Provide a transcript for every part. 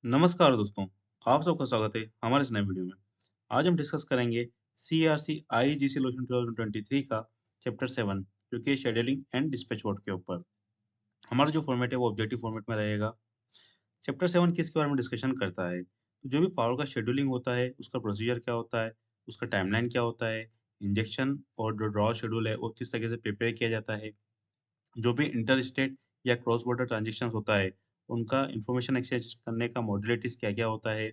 नमस्कार दोस्तों, आप सबका स्वागत है हमारे इस नए वीडियो में। आज हम डिस्कस करेंगे सीआरसी आईजी सॉल्यूशन 2023 का चैप्टर 7 जो कि शेड्यूलिंग एंड डिस्पैच वर्क के ऊपर। हमारा जो फॉर्मेट है वो ऑब्जेक्टिव फॉर्मेट में रहेगा। चैप्टर 7 किसके बारे में डिस्कशन करता है? तो जो भी पावर का शेड्यूलिंग होता है, उसका प्रोसीजर क्या होता है, उसका टाइमलाइन क्या होता है, इंजेक्शन और जो ड्रॉ शेड्यूल है वो किस तरीके से प्रिपेयर किया जाता है, जो भी इंटर स्टेट या क्रॉस बॉर्डर ट्रांज़ैक्शंस होता है, उनका इन्फॉर्मेशन एक्सचेंज करने का मॉडुलरिटीज़ क्या-क्या होता है,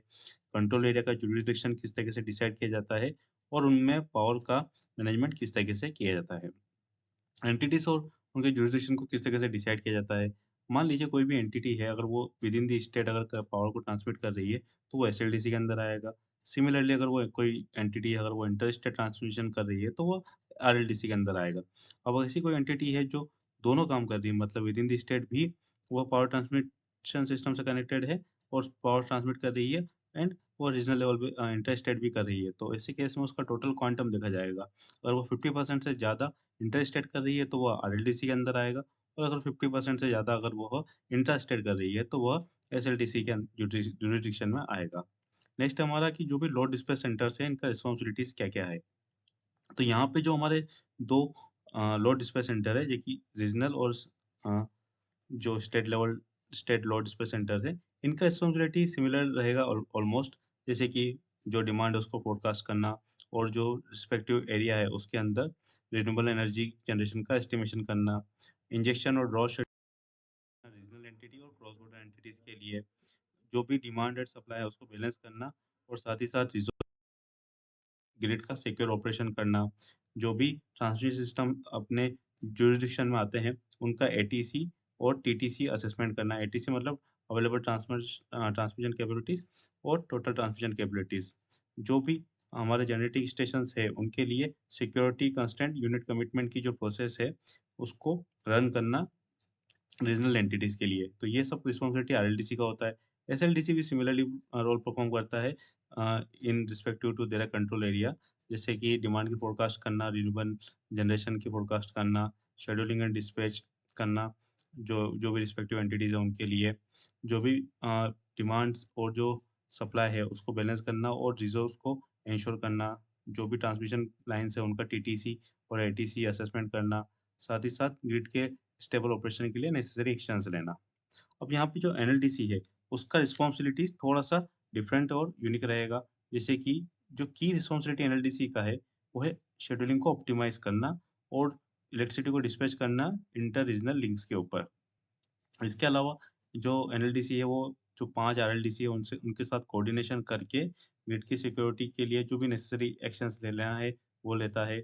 कंट्रोल एरिया का जुरिसडिक्शन किस तरीके से डिसाइड किया जाता है और उनमें पावर का मैनेजमेंट किस तरीके से किया जाता है। एंटिटीज़ और उनके जुरिसडिक्शन को किस तरीके से डिसाइड किया जाता है। मान लीजिए कोई भी एंटिटी है, अगर वो विद इन द स्टेट अगर क पावर को ट्रांसमिट कर रही है, तो वो एसएलडीसी के अंदर आएगा। सिमिलरली अगर वो कोई एंटिटी है, अगर वो इंटर स्टेट ट्रांसमिशन कर रही है, तो वो आरएलडीसी के अंदर आएगा। अब ऐसी कोई एंटिटी है जो दोनों काम कर रही है, मतलब विद इन द स्टेट भी वो पावर ट्रांसमिशन सिस्टम से कनेक्टेड है और पावर ट्रांसमिट कर रही है एंड वो रीजनल लेवल पे इंटर स्टेट भी कर रही है। तो ऐसे केस में उसका टोटल क्वांटम देखा जाएगा। अगर वो 50% से ज़्यादा इंटर स्टेट कर रही है तो वह आरएलडीसी के अंदर आएगा और अगर 50% से ज़्यादा अगर वह इंट्रा स्टेट कर रही है तो वह एसएलडीसी के जुरिसडिक्शन में आएगा। नेक्स्ट हमारा कि जो भी लोड डिस्पैच सेंटर्स हैं इनका रिस्पॉन्सिबिलिटीज़ क्या-क्या है? तो यहाँ पे जो हमारे 2 लोड डिस्पैच सेंटर है, जो कि रीजनल और अ, जो स्टेट लोड डिस्पैच सेंटर है, इनका रिस्पॉन्सिबिलिटी सिमिलर रहेगा ऑलमोस्ट। जैसे कि जो डिमांड है उसको फोरकास्ट करना और जो रिस्पेक्टिव एरिया है उसके अंदर रिन्यूएबल एनर्जी जनरेशन का एस्टिमेशन करना, इंजेक्शन और ड्रॉ शेड्यूल रीजनल एंटिटी और क्रॉस बॉर्डर एंटिटीज़ के लिए, जो भी डिमांड एंड सप्लाई है उसको बैलेंस करना और साथ ही साथ ग्रिड का सिक्योर ऑपरेशन करना, जो भी ट्रांसमिशन सिस्टम अपने जुरिसडिक्शन में आते हैं, उनका एटीसी और टीटीसी असेसमेंट करना। एटीसी मतलब अवेलेबल ट्रांसमिशन कैपेबिलिटीज़ और टोटल ट्रांसमिशन कैपेबिलिटीज़। जो भी हमारे जनरेटिंग स्टेशंस हैं, उनके लिए सिक्योरिटी कंस्ट्रेंट यूनिट कमिटमेंट की जो प्रोसेस है, उसको रन करना रीजनल एंटिटीज़ के लिए। तो ये सब रिस्पॉन्सिबिलिटी आरएलडीसी का होता है। एसएलडीसी भी सिमिलरली रोल परफॉर्म करता है in respective to their control area. जैसे कि डिमांड की फोरकास्ट करना, रिन्यूएबल जनरेशन की फोरकास्ट करना, शेड्यूलिंग एंड डिस्पैच करना, जो जो भी रिस्पेक्टिव एंटिटीज़ हैं उनके लिए। जो भी डिमांड्स और जो सप्लाई है उसको बैलेंस करना और रिसोर्स को एन्श्योर करना। जो भी ट्रांसमिशन लाइन्स है उनका टीटीसी और एटीसी असेसमेंट करना। साथ ही साथ ग्रिड के स्टेबल ऑपरेशन के लिए नेसेसरी एक्शंस लेना। अब यहाँ पे जो एनएलडीसी है, उसका रिस्पॉन्सिबिलिटीज़ थोड़ा-सा डिफरेंट और यूनिक रहेगा। जैसे कि जो की रिस्पॉन्सिबिलिटी एनएलडीसी का है, वो है शेड्यूलिंग को ऑप्टिमाइज़ करना और इलेक्ट्रिसिटी को डिस्पैच करना इंटर रीजनल लिंक्स के ऊपर। इसके अलावा जो एनएलडीसी है वो जो 5 आरएलडीसी है उनसे उनके साथ कोऑर्डिनेशन करके ग्रिड की सिक्योरिटी के लिए जो भी नेसेसरी एक्शंस लेना है, वो लेता है।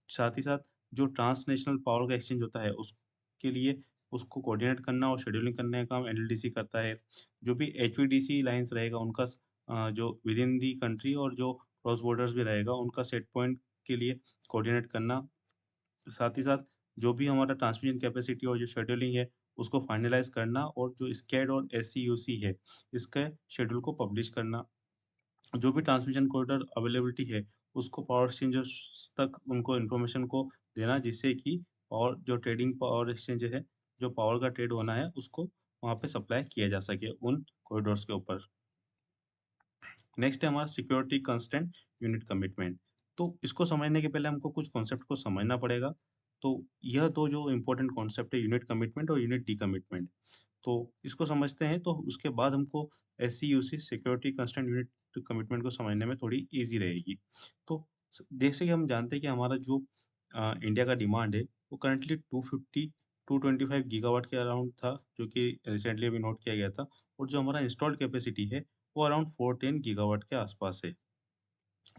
साथ ही साथ जो ट्रांसनेशनल पावर का एक्सचेंज होता है उसके लिए उसको कोऑर्डिनेट करना और शेड्यूलिंग करने का काम एनएलडीसी करता है। जो भी एचवीडीसी लाइन्स रहेगा उनका जो विद इन दी कंट्री और जो क्रॉस बॉर्डर्स भी रहेगा उनका सेट पॉइंट के लिए कोऑर्डिनेट करना। साथ ही साथ जो भी हमारा ट्रांसमिशन कैपेसिटी और जो शेड्यूलिंग है, उसको फाइनलाइज़ करना और जो स्कैड और एससीयूसी है, इसके शेड्यूल को पब्लिश करना। जो भी ट्रांसमिशन कॉरिडोर अवेलेबिलिटी है, उसको पावर एक्सचेंजर्स तक उनको इन्फॉर्मेशन को देना जिससे कि और जो ट्रेडिंग पावर एक्सचेंज है, जो पावर का ट्रेड होना है, उसको वहाँ पे सप्लाई किया जा सके उन कॉरिडोर्स के ऊपर। नेक्स्ट है हमारा सिक्योरिटी कंस्ट्रेंट यूनिट कमिटमेंट। तो इसको समझने के पहले हमको कुछ कॉन्सेप्ट को समझना पड़ेगा। तो यह 2 जो इम्पोर्टेंट कॉन्सेप्ट है यूनिट कमिटमेंट और यूनिट डीकमिटमेंट। तो इसको समझते हैं तो उसके बाद हमको एससीयूसी सिक्योरिटी कंस्ट्रेंट यूनिट कमिटमेंट को समझने में थोड़ी ईज़ी रहेगी। तो जैसे कि हम जानते हैं कि हमारा जो इंडिया का डिमांड है वो करंटली 250 225 गीगावाट के अराउंड था, जो कि रिसेंटली अभी नोट किया गया था और जो हमारा इंस्टॉल्ड कैपेसिटी है वो अराउंड 410 गीगावाट के आसपास है।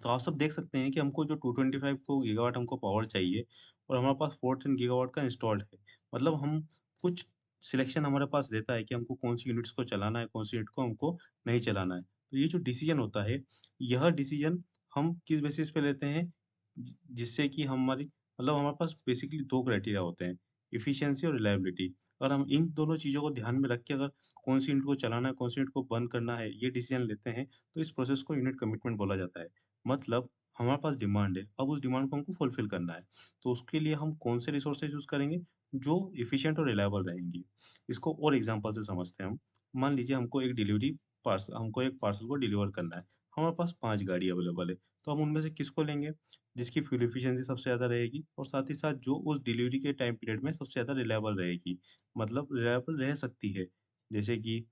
तो आप सब देख सकते हैं कि हमको जो 225 को गीगावाट हमको पावर चाहिए और हमारे पास 410 गीगावाट का इंस्टॉल्ड है। मतलब हम कुछ सिलेक्शन हमारे पास रहता है कि हमको कौन-सी यूनिट्स को चलाना है, कौन-सी यूनिट को हमको नहीं चलाना है। तो ये जो डिसीज़न होता है, यह डिसीज़न हम किस बेसिस पे लेते हैं जिससे कि हमारी मतलब हमारे पास बेसिकली 2 क्राइटेरिया होते हैं, एफिशिएंसी और रिलायबिलिटी। और हम इन दोनों चीज़ों को ध्यान में रख के अगर कौन-सी यूनिट को चलाना है, कौन-सी यूनिट को बंद करना है, ये डिसीज़न लेते हैं, तो इस प्रोसेस को यूनिट कमिटमेंट बोला जाता है। मतलब हमारे पास डिमांड है, अब उस डिमांड को हमको फुलफ़िल करना है। तो उसके लिए हम कौन से रिसोर्सेज़ यूज़ करेंगे, जो एफ़िशिएंट और रिलायबल रहेंगी। इसको और एग्ज़ाम्पल से समझते हैं हम। मान लीजिए हमको एक डिलीवरी हमको एक पार्सल को डिलीवर करना है। हमारे पास 5 गाड़ी अवेलेबल है, तो हम उनमें से किसको लेंगे? जिसकी फ्यूल एफिशिएंसी सबसे ज़्यादा रहेगी और साथ ही साथ जो उस डिलीवरी के टाइम पीरियड में सबसे ज़्यादा रिलायबल रहेगी, मतलब रिलायबल रह सकती है। जैसे कि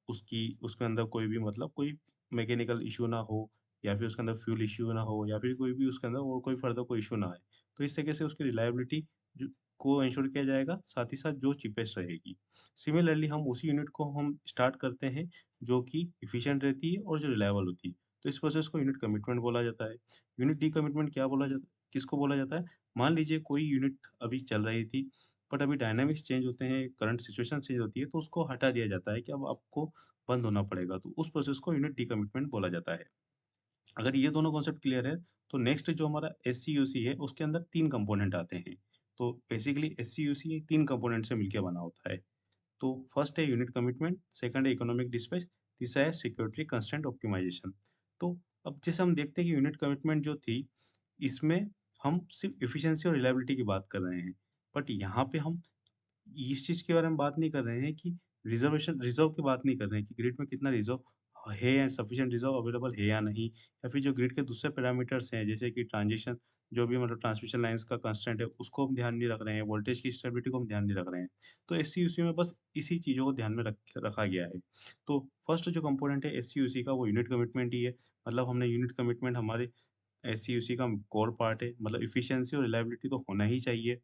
उसकी उसके अंदर कोई भी मतलब कोई मैकेनिकल इश्यू ना हो या फिर उसके अंदर फ्यूल इश्यू ना हो या फिर कोई भी उसके अंदर और कोई फर्दर कोई इश्यू ना आए। तो इस तरीके से उसकी रिलायबिलिटी जो को एंश्योर किया जाएगा, साथ ही साथ जो चीपेस्ट रहेगी। सिमिलरली हम उसी यूनिट को हम स्टार्ट करते हैं जो कि एफिशिएंट रहती है और जो रिलायबल होती है। तो इस प्रोसेस को यूनिट कमिटमेंट बोला जाता है। यूनिट डीकमिटमेंट क्या बोला जाता है? किसको बोला जाता है? मान लीजिए कोई यूनिट अभी चल रही थी, बट अभी डायनामिक्स चेंज होते हैं, करंट सिचुएशन चेंज होती है, तो उसको हटा दिया जाता है कि अब आपको बंद होना पड़ेगा। तो उस प्रोसेस को यूनिट डीकमिटमेंट बोला जाता है। अगर ये दोनों कॉन्सेप्ट क्लियर है, तो नेक्स्ट जो हमारा एससीयूसी है, उसके अंदर 3 कंपोनेंट आते हैं। तो बेसिकली एससीयूसी 3 कंपोनेंट से मिलके बना होता है। तो फर्स्ट है यूनिट कमिटमेंट, सेकंड है इकोनॉमिक डिस्पैच, तीसरा है सिक्योरिटी कंस्ट्रेंट ऑप्टिमाइजेशन। तो अब जैसे हम देखते हैं कि यूनिट कमिटमेंट जो थी, इसमें हम सिर्फ एफिशिएंसी और रिलायबिलिटी की बात कर रहे हैं। बट यहाँ पे हम इस चीज़ के बारे में बात नहीं कर रहे हैं कि रिज़र्व की बात नहीं कर रहे हैं कि ग्रिड में कितना रिज़र्व है या सफिशिएंट रिज़र्व अवेलेबल है या नहीं, या फिर जो ग्रिड के दूसरे पैरामीटर्स हैं, जैसे कि ट्रांजिशन जो भी मतलब ट्रांसमिशन लाइन्स का कंस्ट्रेंट है, उसको हम ध्यान नहीं रख रहे हैं, वोल्टेज की स्टेबिलिटी को हम ध्यान नहीं रख रहे हैं। तो एससीयूसी में बस इसी चीज़ों को ध्यान में रखा गया है। तो फर्स्ट जो कंपोनेंट है एससीयूसी का, वो यूनिट कमिटमेंट ही है। मतलब हमने यूनिट कमिटमेंट हमारे एससीयूसी का कोर पार्ट है, मतलब एफिशिएंसी और रिलायबिलिटी तो होना ही चाहिए।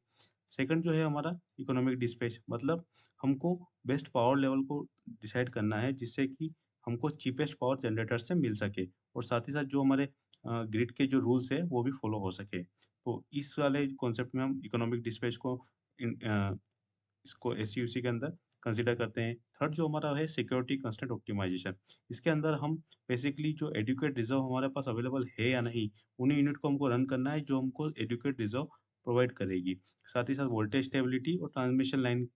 सेकंड जो है हमारा इकोनॉमिक डिस्पैच, मतलब हमको बेस्ट पावर लेवल को डिसाइड करना है, जिससे कि हमको चीपेस्ट पावर जनरेटर से मिल सके और साथ ही साथ जो हमारे ग्रिड के जो रूल्स है वो भी फॉलो हो सके। तो इस वाले कॉन्सेप्ट में हम इकोनॉमिक डिस्पैच को इसको एसयूसी के अंदर कंसीडर करते हैं। थर्ड जो हमारा है सिक्योरिटी कंस्ट्रेंट ऑप्टिमाइजेशन। इसके अंदर हम बेसिकली जो एडुकेट रिज़र्व हमारे पास अवेलेबल है या नहीं, उन्हीं यूनिट को हमको रन करना है जो हमको एडुकेट रिज़र्व प्रोवाइड करेगी। साथ ही साथ वोल्टेज स्टेबिलिटी और ट्रांसमिशन लाइन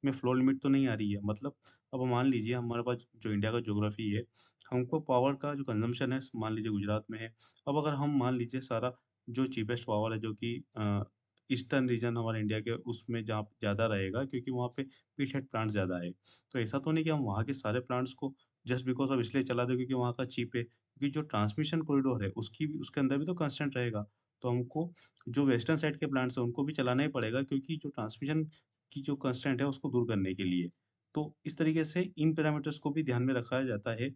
में फ्लो लिमिट तो नहीं आ रही है। मतलब अब मान लीजिए हमारे पास जो इंडिया का ज्योग्राफी है, हमको पावर का जो कंज़म्पशन है मान लीजिए गुजरात में है। अब अगर हम मान लीजिए सारा जो चीपेस्ट पावर है जो कि ईस्टर्न रीजन हमारे इंडिया के उसमें जहाँ ज़्यादा रहेगा, क्योंकि वहाँ पे पीट हेड प्लांट ज़्यादा है। तो ऐसा तो नहीं कि हम वहाँ के सारे प्लांट्स को जस्ट बिकॉज़ ऑफ इसलिए चला दें क्योंकि वहाँ का चीप है। क्योंकि जो ट्रांसमिशन कॉरिडोर है उसकी भी उसके अंदर भी तो कंस्ट्रेंट रहेगा। तो हमको जो वेस्टर्न साइड के प्लांट्स हैं उनको भी चलाना ही पड़ेगा, क्योंकि जो ट्रांसमिशन की जो कंस्ट्रेंट है उसको दूर करने के लिए। तो इस तरीके से इन पैरामीटर्स को भी ध्यान में रखा जाता है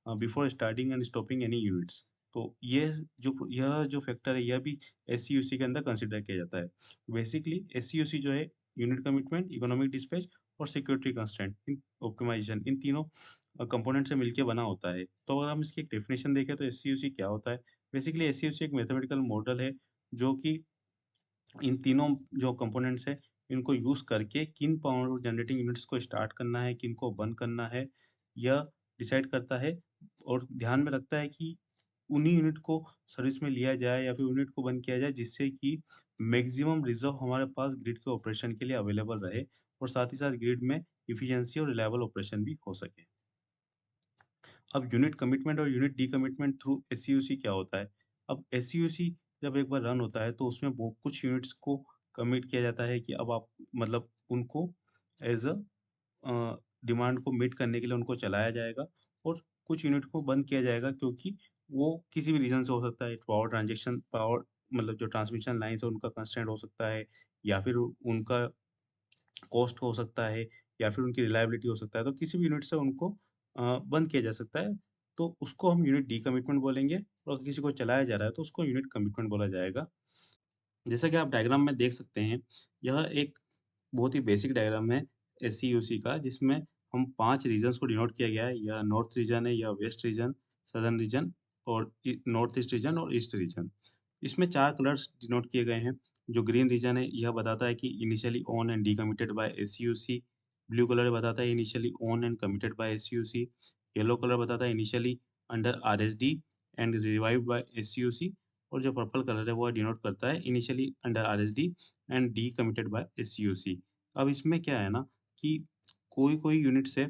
before starting and stopping any units. तो यह जो फैक्टर है यह भी एससीयूसी के अंदर कंसीडर किया जाता है। बेसिकली एससीओसी जो है यूनिट कमिटमेंट, इकोनॉमिक डिस्पैच और सिक्योरिटी कंस्ट्रेंट इन ऑप्टिमाइजेशन, इन तीनों कंपोनेंट से मिलके बना होता है। तो अगर हम इसकी एक डेफिनिशन देखें तो एससीओसी क्या होता है? बेसिकली एससीओसी एक मैथमेटिकल मॉडल है जो कि इन तीनों जो कंपोनेंट्स हैं, इनको यूज़ करके किन पावर जनरेटिंग यूनिट्स को स्टार्ट करना है, किनको बंद करना है, यह डिसाइड करता है और ध्यान में रखता है कि उन्हीं यूनिट को सर्विस में लिया जाए या फिर यूनिट को बंद किया जाए, जिससे कि मैक्सिमम रिज़र्व हमारे पास ग्रिड के ऑपरेशन के लिए अवेलेबल रहे और साथ ही साथ ग्रिड में एफिशिएंसी और रिलायबल ऑपरेशन भी हो सके। अब यूनिट कमिटमेंट और यूनिट डीकमिटमेंट थ्रू एससीओसी क्या होता है? अब एससीओसी जब एक बार रन होता है तो उसमें वो कुछ यूनिट्स को कमिट किया जाता है कि अब आप मतलब उनको एज़ डिमांड को मीट करने के लिए उनको चलाया जाएगा और कुछ यूनिट को बंद किया जाएगा, क्योंकि वो किसी भी रीज़न से हो सकता है। पावर मतलब जो ट्रांसमिशन लाइन्स है उनका कंस्ट्रेंट हो सकता है या फिर उनका कॉस्ट हो सकता है या फिर उनकी रिलायबिलिटी हो सकता है। तो किसी भी यूनिट से उनको बंद किया जा सकता है। तो उसको हम यूनिट डीकमिटमेंट बोलेंगे और अगर किसी को चलाया जा रहा है तो उसको यूनिट कमिटमेंट बोला जाएगा। जैसा कि आप डायग्राम में देख सकते हैं, यह एक बहुत ही बेसिक डायग्राम है एससीयूसी का, जिसमें हम 5 रीजन्स को डिनोट किया गया है। यह नॉर्थ रीजन है, यह वेस्ट रीजन, सदर्न रीजन और नॉर्थ ईस्ट रीजन और ईस्ट रीजन। इसमें 4 कलर्स डिनोट किए गए हैं। जो ग्रीन रीजन है, यह बताता है कि initially own and decommitted by SCUC. Blue colour बताता है initially own and committed by SCUC. Yellow colour बताता है initially under RSD and revived by SCUC. और जो पर्पल कलर है, वो डिनोट करता है initially under RSD and decommitted by SCUC. अब इसमें क्या है ना कि कोई-कोई यूनिट्स है,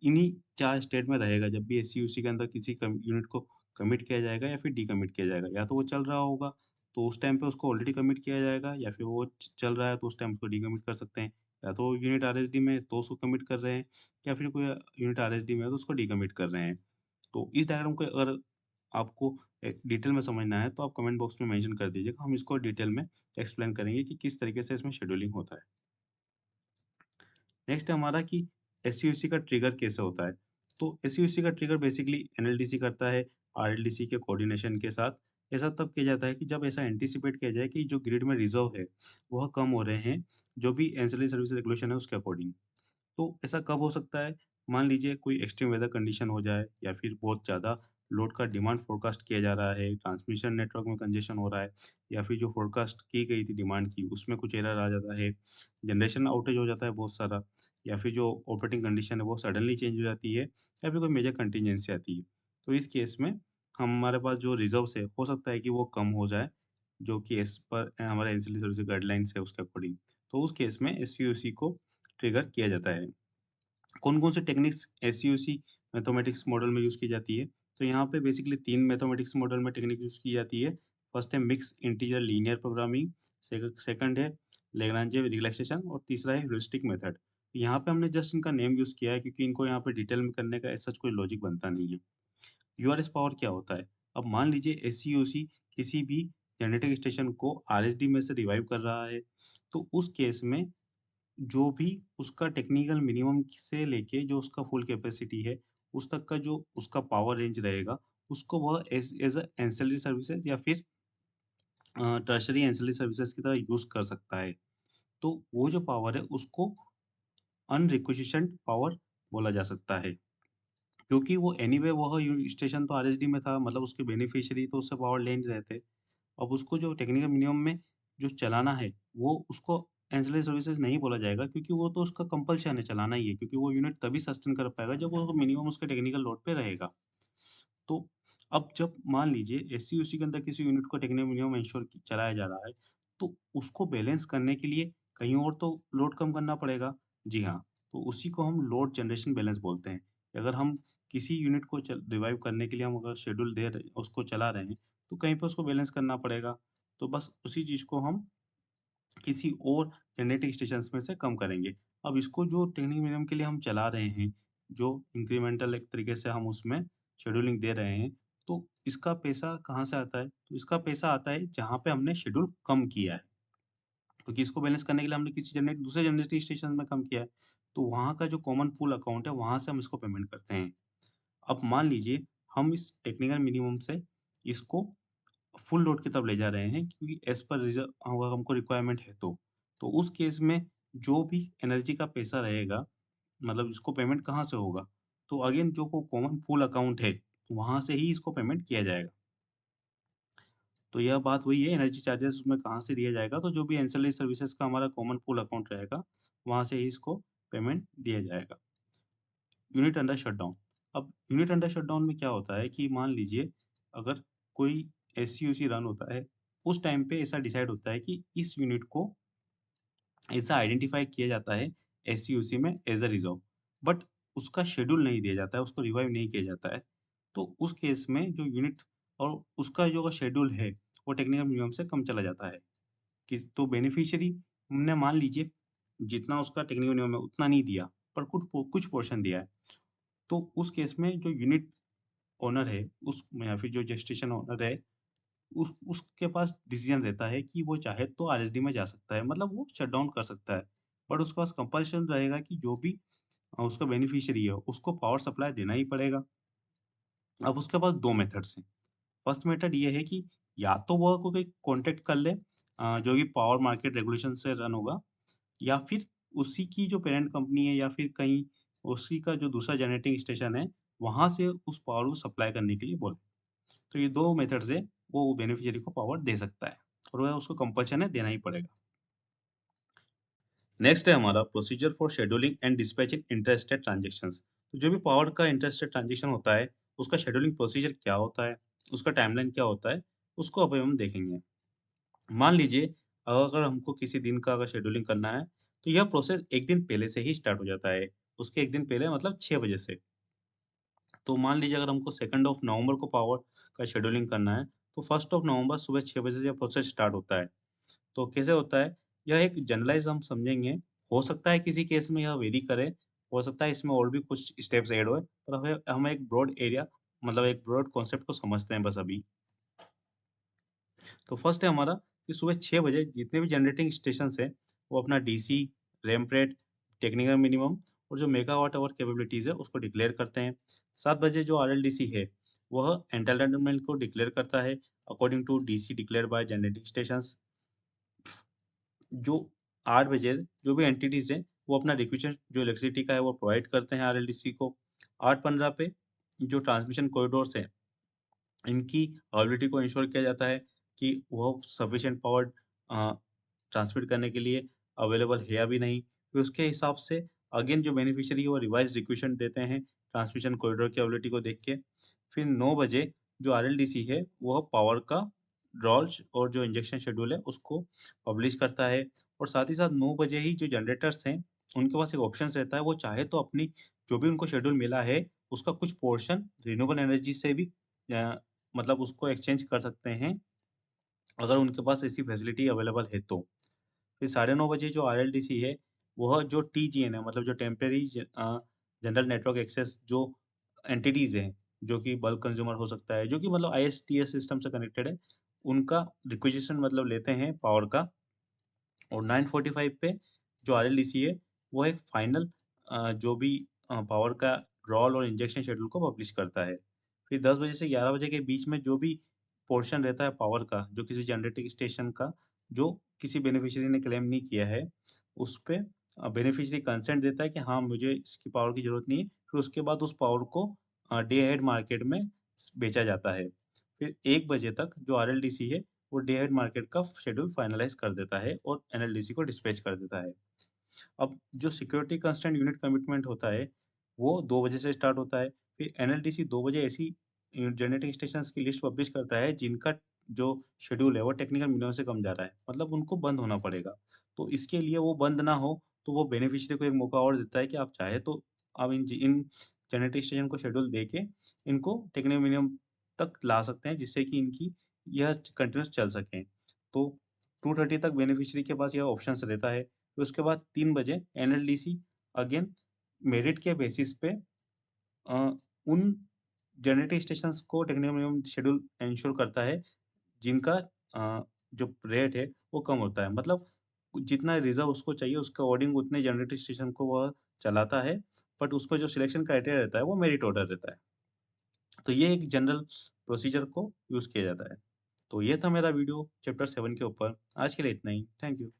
इन्हीं 4 स्टेट में रहेगा जब भी एससीयूसी के अंदर किसी यूनिट को कमिट किया जाएगा या फिर डीकमिट किया जाएगा। या तो वो चल रहा होगा तो उस टाइम पे उसको ऑलरेडी कमिट किया जाएगा या फिर वो चल रहा है तो उस टाइम उसको डीकमिट कर सकते हैं। या तो यूनिट आरएसडी में है तो उसको कमिट कर रहे हैं या फिर कोई यूनिट आरएसडी में है तो उसको डीकमिट कर रहे हैं। तो इस डायग्राम को अगर आपको डिटेल में समझना है तो आप कमेंट बॉक्स में मेंशन कर दीजिएगा। हम इसको डिटेल में एक्सप्लेन करेंगे कि किस तरीके से इसमें शेड्यूलिंग होता है। नेक्स्ट है हमारा कि एसयूसी का ट्रिगर कैसे होता है। तो एसयूसी का ट्रिगर बेसिकली एनएलडीसी करता है आरएलडीसी के कोऑर्डिनेशन के साथ। ऐसा तब किया जाता है कि जब ऐसा एंटीसिपेट किया जाए कि जो ग्रिड में रिजर्व है वह कम हो रहे हैं, जो भी एंसिलरी सर्विस रेगुलेशन है उसके अकॉर्डिंग। तो ऐसा कब हो सकता है? मान लीजिए कोई एक्सट्रीम वेदर कंडीशन हो जाए या फिर बहुत ज़्यादा लोड का डिमांड फ़ोरकास्ट किया जा रहा है, ट्रांसमिशन नेटवर्क में कंजेशन हो रहा है या फिर जो फ़ोरकास्ट की गई थी डिमांड की, उसमें कुछ एरर आ जाता है, जनरेशन आउटेज हो जाता है बहुत सारा या फिर जो ऑपरेटिंग कंडीशन है वो सडनली चेंज हो जाती है या फिर कोई मेजर कंटीजेंसी आती है। तो इस केस में हमारे पास जो रिज़र्व्स है, हो सकता है कि वो कम हो जाए, जो कि एज़ पर हमारे एंसिलरी सर्विस गाइडलाइंस है उसके अकॉर्डिंग। तो उस केस में एससीओसी को ट्रिगर किया जाता है। कौन-कौन से टेक्निक्स एससीओसी मैथमेटिक्स मॉडल में यूज़ की जाती है? तो यहाँ पे बेसिकली 3 मैथमेटिक्स मॉडल में टेक्निक यूज़ की जाती है। फर्स्ट है mix integer linear programming, second है लैग्रांज रिलैक्सेशन और तीसरा है ह्यूरिस्टिक मेथड। यहाँ पे हमने जस्ट इनका नेम यूज़ किया है क्योंकि इनको यहाँ पे डिटेल में करने का ऐसा कोई लॉजिक बनता नहीं है। यूआरएस पावर क्या होता है? अब मान लीजिए एससीओसी किसी भी जेनेटिक स्टेशन को आरएसडी में से रिवाइव कर रहा है, तो उस केस में जो भी उसका टेक्निकल मिनिमम से लेके जो उसका फुल कैपेसिटी है, उस तक का जो उसका पावर रेंज रहेगा, उसको वह एज़ अ एंसिलरी सर्विसेज़ या फिर टर्शरी एंसिलरी सर्विसेज़ की तरह यूज़ कर सकता है। तो वो जो पावर है उसको अनरिक्विजिशंट पावर बोला जा सकता है। क्योंकि वो एनीवे वह यू स्टेशन तो आरएसडी में था, मतलब उसके बेनिफिशियरी तो उससे पावर ले नहीं रहे थे। अब उसको जो टेक्निकल मिनिमम में जो चलाना है, वो उसको एंसिलरी सर्विसेज़ नहीं बोला जाएगा क्योंकि वो तो उसका कंपल्शन है, चलाना ही है क्योंकि वो यूनिट तभी सस्टेन कर पाएगा जब वो मिनिमम उसके टेक्निकल लोड पे रहेगा। तो अब जब मान लीजिए एससीओसी के अंदर किसी यूनिट को टेक्निकल मिनिमम इंश्योर चलाया जा रहा है, तो उसको बैलेंस करने के लिए कहीं और तो लोड कम करना पड़ेगा। जी हाँ, तो उसी को हम लोड जनरेशन बैलेंस बोलते हैं। अगर हम किसी यूनिट को रिवाइव करने के लिए हम अगर शेड्यूल दे रहे उसको चला रहे हैं, तो कहीं पे उसको बैलेंस करना पड़ेगा। तो बस उसी चीज़ को हम किसी और जेनेटिक स्टेशंस में से कम करेंगे। अब इसको जो टेक्निकल मिनिमम के लिए हम चला रहे हैं, जो इंक्रीमेंटल एक तरीके से हम उसमें शेड्यूलिंग दे रहे हैं, तो इसका पैसा कहाँ से आता है? तो इसका पैसा आता है जहाँ पे हमने शेड्यूल कम किया है। क्योंकि इसको बैलेंस करने के लिए हमने किसी दूसरे जेनेटिक स्टेशन में कम किया है, तो वहाँ का जो कॉमन पूल अकाउंट है, वहाँ से हम इसको पेमेंट करते हैं। अब मान लीजिए हम इस टेक्निकल मिनिमम से इसको फुल लोड की तरफ ले जा रहे हैं क्योंकि एज़ पर रिज़र्व अगर हमको रिक्वायरमेंट है तो। तो उस केस में जो भी एनर्जी का पैसा रहेगा, मतलब इसको पेमेंट कहाँ से होगा? तो अगेन जो को कॉमन पूल अकाउंट है, वहाँ से ही इसको पेमेंट किया जाएगा। तो यह बात वही है एनर्जी चार्जेस उसमें कहाँ से दिया जाएगा, तो जो भी एंसिलरी सर्विसेज़ का हमारा कॉमन पूल अकाउंट रहेगा, वहाँ से ही इसको पेमेंट दिया जाएगा। Unit under shutdown. अब यूनिट अंडर शटडाउन में क्या होता है कि मान लीजिए अगर कोई एससीओसी रन होता है, उस टाइम पे ऐसा डिसाइड होता है कि इस यूनिट को ऐसा आइडेंटिफ़ाई किया जाता है एससीओसी में एज़ अ रिज़र्व, बट उसका शेड्यूल नहीं दिया जाता है, उसको रिवाइव नहीं किया जाता है। तो उस केस में जो यूनिट और उसका जो शेड्यूल है, वो टेक्निकल मिनिमम से कम चला जाता है। किस तो बेनिफिशियरी हमने मान लीजिए जितना उसका टेक्निकल मिनिमम है उतना नहीं दिया, पर कुछ पोर्शन दिया है। तो उस केस में जो यूनिट ओनर है, उस या फिर जो जेस्टेशन ओनर है, उसके पास डिसीज़न रहता है कि वो चाहे तो आरएसडी में जा सकता है, मतलब वो शट डाउन कर सकता है। बट उसके पास कंपल्शन रहेगा कि जो भी उसका बेनिफिशियरी है, उसको पावर सप्लाई देना ही पड़ेगा। अब उसके पास 2 मेथड्स हैं। फर्स्ट मेथड ये है कि या तो वो कोई कॉन्टैक्ट कर ले जो भी पावर मार्केट रेगुलेशन से रन होगा या फिर उसी की जो पेरेंट कंपनी है या फिर कहीं उसी का जो दूसरा जनरेटिंग स्टेशन है, वहाँ से उस पावर को सप्लाई करने के लिए बोले। तो ये 2 मेथड से वो बेनिफिशियरी को पावर दे सकता है और वह उसको कंपल्शन है देना ही पड़ेगा। नेक्स्ट है हमारा procedure for scheduling and dispatching interstate transactions. तो जो भी पावर का इंटरस्टेट ट्रांज़ैक्शन होता है, उसका शेड्यूलिंग प्रोसीजर क्या होता है, उसका टाइमलाइन क्या होता है, उसको अभी हम देखेंगे। मान लीजिए अगर हमको किसी दिन का अगर शेड्यूलिंग करना है, तो यह प्रोसेस 1 दिन पहले से ही स्टार्ट हो जाता है। उसके 1 दिन पहले मतलब 6 बजे से। तो मान लीजिए अगर हमको 2nd ऑफ नवंबर को पावर का शेड्यूलिंग करना है, तो 1 नवंबर सुबह 6 बजे से प्रोसेस स्टार्ट होता है। तो कैसे होता है? यह एक जनरलाइज़ हम समझेंगे। हो सकता है किसी केस में यह वेरी करे, हो सकता है इसमें और भी कुछ स्टेप्स ऐड होए, पर हमें हम एक ब्रॉड एरिया मतलब एक ब्रॉड कॉन्सेप्ट को समझते हैं बस अभी। तो फर्स्ट है हमारा कि सुबह 6 बजे जितने भी जनरेटिंग स्टेशंस हैं, वो अपना DC, ramp rate, technical minimum और जो मेगावाट आवर कैपेबिलिटीज़ है, उसको डिक्लेयर करते हैं। 7 बजे जो आरएलडीसी है, वह एंटाइटलमेंट को डिक्लेयर करता है according to DC declared by generating stations. जो 8 बजे जो भी एंटिटीज़ हैं, वो अपना रिक्वेस्ट जो इलेक्ट्रिसिटी का है, वो प्रोवाइड करते हैं आरएलडीसी को। 8:15 पे जो ट्रांसमिशन कॉरिडोर्स हैं, इनकी अवेलेबिलिटी को इंश्योर किया जाता है कि वो सफिशिएंट पावर अ, ट्रांसमिट करने के लिए अवेलेबल है या भी नहीं। फिर उसके हिसाब से अगेन जो बेनिफिशियरी है वो रिवाइज़्ड रिक्वेशन देते हैं ट्रांसमिशन कॉरिडोर की अवेलेबिलिटी को देख के। फिर 9 बजे जो आरएलडीसी है वह पावर का ड्रॉल्स और जो इंजेक्शन शेड्यूल है उसको पब्लिश करता है और साथ ही साथ 9 बजे ही जो जनरेटर्स हैं, उनके पास एक ऑप्शंस रहता है, वो चाहे तो अपनी जो भी उनको शेड्यूल मिला है, उसका कुछ पोर्शन रिन्यूएबल एनर्जी से भी अ, मतलब उसको एक्सचेंज कर सकते हैं, अगर उनके पास ऐसी फैसिलिटी अवेलेबल है तो। फिर साढ़े 9 बजे जो आरएलडीसी है, वह जो टीजीएन है मतलब जो टेम्परेरी जनरल नेटवर्क एक्सेस जो एंटिटीज़ हैं, जो कि बल्क कंज्यूमर हो सकता है, जो कि मतलब आईएसटीएस सिस्टम से कनेक्टेड है, उनका रिक्विजिशन मतलब लेते हैं पावर का और 9:45 पे जो आरएलडीसी है, वो एक फाइनल जो भी पावर का रोल और इंजेक्शन शेड्यूल को पब्लिश करता है। फिर 10 बजे से 11 बजे के बीच में जो भी पोर्शन रहता है पावर का, जो किसी जनरेटिंग स्टेशन का, जो किसी बेनिफिशियरी ने क्लेम नहीं किया है, उस पे बेनिफिशियरी कंसेंट देता है कि हाँ, मुझे इसकी पावर की ज़रूरत नहीं है। फिर उसके बाद उस पावर को डे अहेड मार्केट में बेचा जाता है। फिर 1 बजे तक जो आरएलडीसी है, वो डे अहेड मार्केट का शेड्यूल फाइनलाइज़ कर देता है और एनएलडीसी को डिस्पैच कर देता है। अब जो सिक्योरिटी कंस्ट्रेंट यूनिट कमिटमेंट होता है, वो 2 बजे से स्टार्ट होता है। फिर एनएलडीसी 2 बजे ऐसी जनरेटिंग स्टेशंस की लिस्ट पब्लिश करता है, जिनका जो शेड्यूल है, वो टेक्निकल मिनिमम से कम जा रहा है। मतलब उनको बंद होना पड़ेगा। तो इसके लिए वो बंद ना हो, तो वो बेनिफिशियरी को एक मौका और देता है कि आप चाहे तो आप इन जनरेटिंग स्टेशन को शेड्यूल देके, इनको टेक्निकल मिनिमम तक ला सकते हैं, जिससे कि इनकी यह कंटीन्यूअस चल सकें। तो 2:30 तक बेनिफिशियरी के पास यह ऑप्शंस रहता है। फिर उसके बाद 3 बजे एनएलडीसी अगेन मेरिट के बेसिस पे अ, उन जनरेटिंग स्टेशंस को टेक्निकल मिनिमम शेड्यूल एंश्योर करता है, जिनका जो रेट है वो कम होता है। मतलब जितना रिज़र्व उसको चाहिए उसके अकॉर्डिंग उतने जनरेटिंग स्टेशन को वह चलाता है, बट उसका जो सिलेक्शन क्राइटेरिया रहता है वो मेरिट ऑर्डर रहता है। तो ये एक जनरल प्रोसीजर को यूज़ किया जाता है। तो ये था मेरा वीडियो चैप्टर 7 के ऊपर। आज के लिए इतना ही। Thank you.